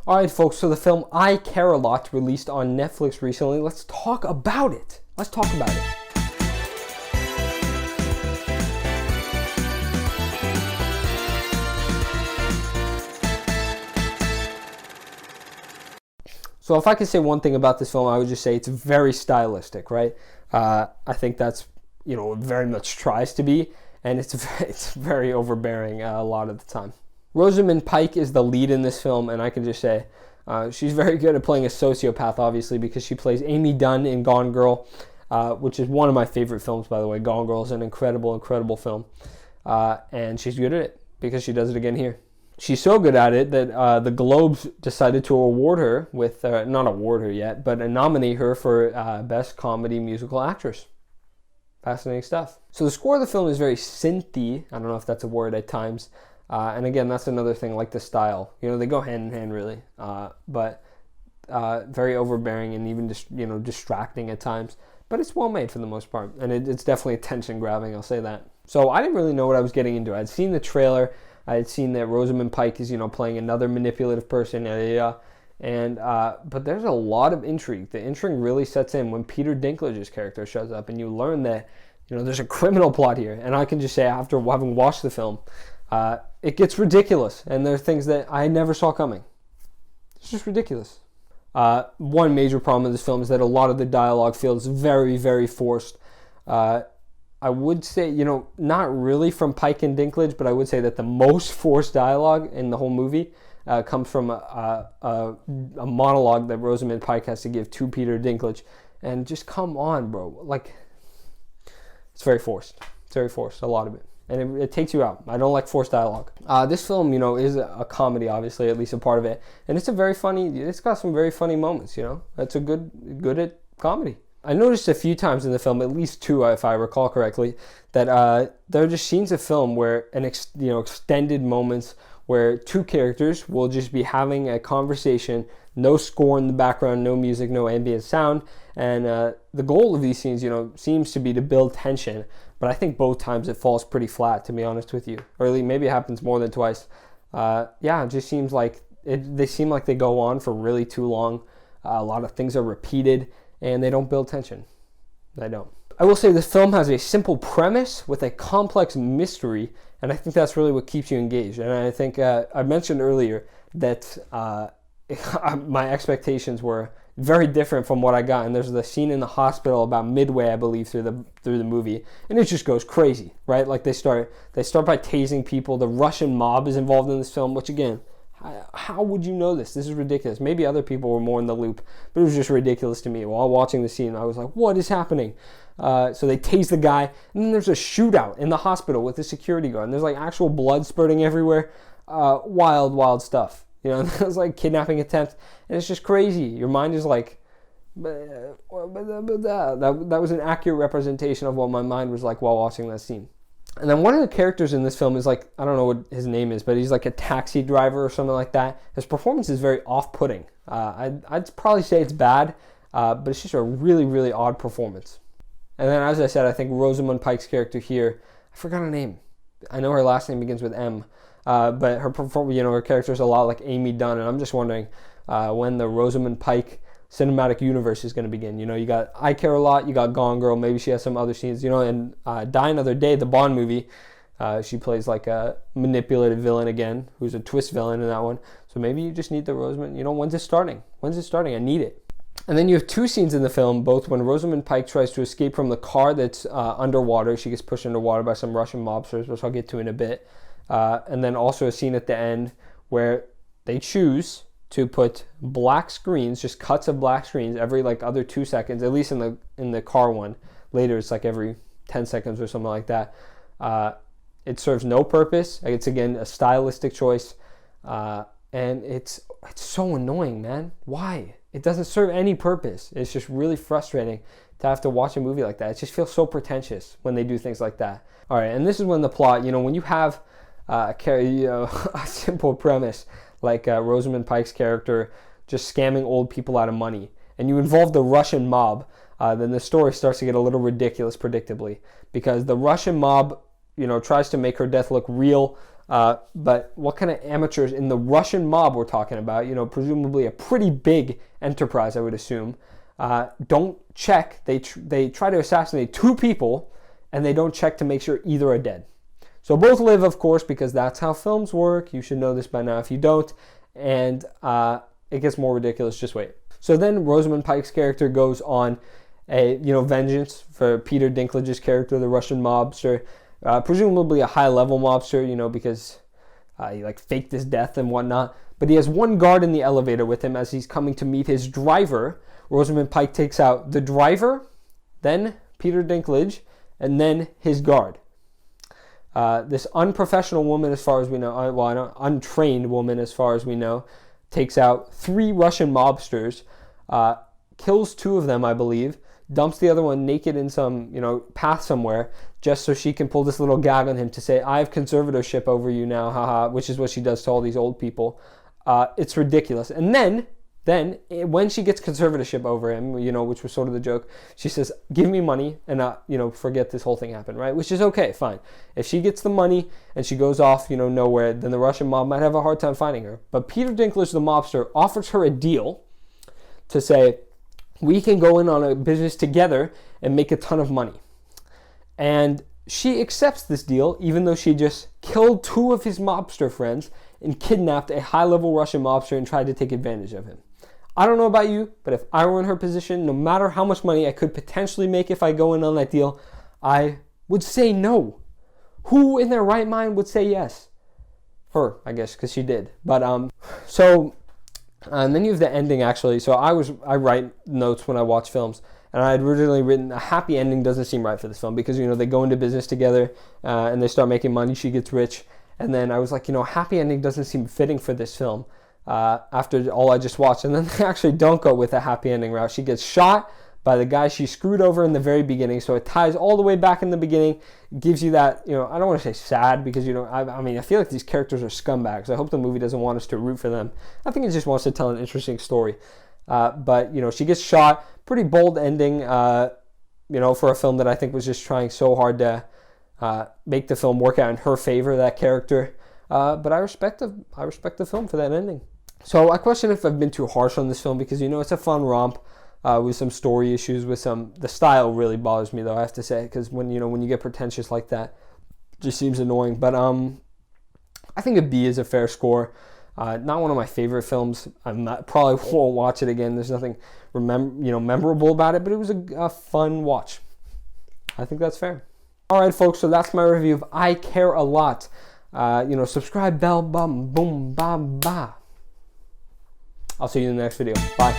Alright folks, so the film I Care a Lot released on Netflix recently. Let's talk about it. So if I could say one thing about this film, I would just say it's very stylistic, right? I think that's, it very much tries to be, and it's very overbearing a lot of the time. Rosamund Pike is the lead in this film, and I can just say she's very good at playing a sociopath, obviously, because she plays Amy Dunn in Gone Girl, which is one of my favorite films, by the way. Gone Girl is an incredible, incredible film, and she's good at it because she does it again here. She's so good at it that the Globes decided to award her with, not award her yet, but nominate her for Best Comedy Musical Actress. Fascinating stuff. So the score of the film is very synthy. I don't know if that's a word at times. And again, that's another thing, like the style. They go hand in hand, really. But very overbearing and even just, distracting at times. But it's well made for the most part. And it's definitely attention-grabbing, I'll say that. So I didn't really know what I was getting into. I'd seen the trailer. I had seen that Rosamund Pike is, playing another manipulative person. But there's a lot of intrigue. The intrigue really sets in when Peter Dinklage's character shows up. And you learn that, there's a criminal plot here. And I can just say, after having watched the film, it gets ridiculous, and there are things that I never saw coming. It's just ridiculous. One major problem with this film is that a lot of the dialogue feels very, very forced. I would say, not really from Pike and Dinklage, but I would say that the most forced dialogue in the whole movie comes from a monologue that Rosamund Pike has to give to Peter Dinklage. And just come on, bro. It's very forced. It's very forced, a lot of it. And it takes you out. I don't like forced dialogue. This film, is a comedy, obviously, at least a part of it. And it's got some very funny moments, It's a good at comedy. I noticed a few times in the film, at least two, if I recall correctly, that there are just scenes of film where, extended moments where two characters will just be having a conversation, no score in the background, no music, no ambient sound. And the goal of these scenes, seems to be to build tension. But I think both times it falls pretty flat, to be honest with you. Or at least maybe it happens more than twice. It just seems like they seem like they go on for really too long. A lot of things are repeated, and they don't build tension. They don't. I will say this film has a simple premise with a complex mystery, and I think that's really what keeps you engaged. And I think I mentioned earlier that my expectations were very different from what I got, and there's the scene in the hospital about midway, I believe, through the movie, and it just goes crazy, right? Like they start by tasing people. The Russian mob is involved in this film, which again, how would you know this? This is ridiculous. Maybe other people were more in the loop, but it was just ridiculous to me. While watching the scene, I was like, what is happening? So they tase the guy, and then there's a shootout in the hospital with the security guard, and there's like actual blood spurting everywhere. Wild stuff. It was like kidnapping attempt, and it's just crazy. Your mind is like, that was an accurate representation of what my mind was like while watching that scene. And then one of the characters in this film is like, I don't know what his name is, but he's like a taxi driver or something like that. His performance is very off-putting. I'd probably say it's bad, but it's just a really, really odd performance. And then, as I said, I think Rosamund Pike's character here, I forgot her name. I know her last name begins with M. But her character is a lot like Amy Dunn, and I'm just wondering when the Rosamund Pike cinematic universe is going to begin. You got I Care a Lot, you got Gone Girl, maybe she has some other scenes, and Die Another Day, the Bond movie, she plays like a manipulative villain again, who's a twist villain in that one. So maybe you just need the Rosamund, when's it starting? I need it. And then you have two scenes in the film, both when Rosamund Pike tries to escape from the car that's underwater. She gets pushed underwater by some Russian mobsters, which I'll get to in a bit. And then also a scene at the end where they choose to put black screens, just cuts of black screens every other 2 seconds, at least in the car one. Later it's like every 10 seconds or something like that. It serves no purpose. It's again a stylistic choice, and it's so annoying, man. Why? It doesn't serve any purpose. It's just really frustrating to have to watch a movie like that. It just feels so pretentious when they do things like that. All right, and this is when the plot, when you have a simple premise like Rosamund Pike's character just scamming old people out of money, and you involve the Russian mob, then the story starts to get a little ridiculous, predictably, because the Russian mob, tries to make her death look real, But what kind of amateurs in the Russian mob we're talking about, you know, presumably a pretty big enterprise, I would assume, don't check. They try to assassinate 2 people, and they don't check to make sure either are dead. So both live, of course, because that's how films work. You should know this by now if you don't. And it gets more ridiculous. Just wait. So then Rosamund Pike's character goes on a, you know, vengeance for Peter Dinklage's character, the Russian mobster, presumably a high-level mobster, you know, because he like faked his death and whatnot. But he has 1 guard in the elevator with him as he's coming to meet his driver. Rosamund Pike takes out the driver, then Peter Dinklage, and then his guard. This unprofessional woman, as far as we know, well, untrained woman, as far as we know, takes out 3 Russian mobsters, kills 2 of them, I believe, dumps the other one naked in some, you know, path somewhere, just so she can pull this little gag on him to say, I have conservatorship over you now, haha, which is what she does to all these old people. It's ridiculous. And then, when she gets conservatorship over him, you know, which was sort of the joke, she says, give me money and, you know, forget this whole thing happened, right? Which is okay, fine. If she gets the money and she goes off, you know, nowhere, then the Russian mob might have a hard time finding her. But Peter Dinklage, the mobster, offers her a deal to say, we can go in on a business together and make a ton of money. And she accepts this deal, even though she just killed 2 of his mobster friends and kidnapped a high-level Russian mobster and tried to take advantage of him. I don't know about you, but if I were in her position, no matter how much money I could potentially make if I go in on that deal, I would say no. Who in their right mind would say yes? Her, I guess, because she did. But, and then you have the ending, actually. So I write notes when I watch films, and I had originally written a happy ending doesn't seem right for this film because, you know, they go into business together and they start making money, she gets rich. And then I was like, you know, happy ending doesn't seem fitting for this film. After all I just watched, and then they actually don't go with a happy ending route. She gets shot by the guy she screwed over in the very beginning, so it ties all the way back in the beginning, gives you that, you know, I don't want to say sad because, you know, I mean, I feel like these characters are scumbags. I hope the movie doesn't want us to root for them. I think it just wants to tell an interesting story. But, you know, she gets shot, pretty bold ending, you know, for a film that I think was just trying so hard to make the film work out in her favor, that character. But I respect the film for that ending. So I question if I've been too harsh on this film because, you know, it's a fun romp with some story issues, the style really bothers me though, I have to say, because when you get pretentious like that, it just seems annoying. But I think a B is a fair score. Not one of my favorite films. Probably won't watch it again. There's nothing memorable about it, but it was a fun watch. I think that's fair. All right, folks. So that's my review of I Care a Lot. Subscribe, bell, bum, boom, ba, ba. I'll see you in the next video. Bye.